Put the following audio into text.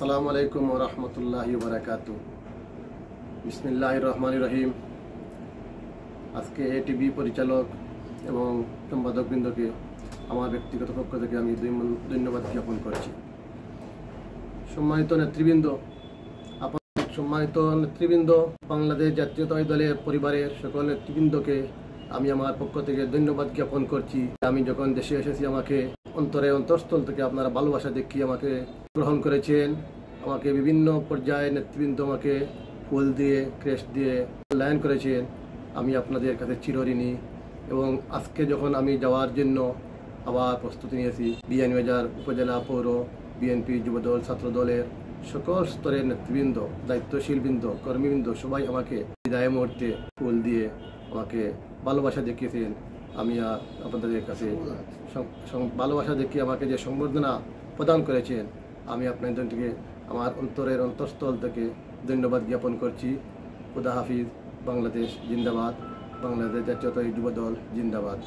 আসসালামু আলাইকুম ওয়া রাহমাতুল্লাহি ওয়া বারাকাতুহু। বিসমিল্লাহির রহমানির রহিম। আজকে এটিভি পরিচালক এবং সম্পাদকবৃন্দকে আমার ব্যক্তিগত পক্ষ থেকে আমি ধন্যবাদ জ্ঞাপন করছি। সম্মানিত নেতৃবৃন্দ, বাংলাদেশ জাতীয়তাবাদী দলের পরিবারের সকল নেতৃবৃন্দকে আমি আমার পক্ষ থেকে ধন্যবাদ জ্ঞাপন করছি। আমি যখন দেশে এসেছি আমাকে অন্তরস্থল থেকে আপনারা ভালোবাসা দেখিয়ে আমাকে গ্রহণ করেছেন। আমাকে বিভিন্ন পর্যায়ে নেতৃবৃন্দ আমাকে ফুল দিয়ে ক্রেস্ট দিয়ে মূল্যায়ন করেছেন। আমি আপনাদের কাছে চিরঋণী এবং আজকে যখন আমি যাওয়ার জন্য আবার প্রস্তুতি নিয়েছি, বিয়ানীবাজার উপজেলা পৌর বিএনপি যুবদল ছাত্রদলের সকল স্তরের নেতৃবৃন্দ, দায়িত্বশীলবৃন্দ, কর্মীবৃন্দ সবাই আমাকে বিদায় মুহূর্তে ফুল দিয়ে আমাকে ভালোবাসা দেখিয়েছেন। আমি আপনাদের কাছে ভালোবাসা দেখিয়ে আমাকে যে সংবর্ধনা প্রদান করেছেন, আমি আপনাদের থেকে আমার অন্তঃস্থল থেকে ধন্যবাদ জ্ঞাপন করছি। খুদা হাফিজ। বাংলাদেশ জিন্দাবাদ। বাংলাদেশ জাতীয়তাবাদী যুবদল জিন্দাবাদ।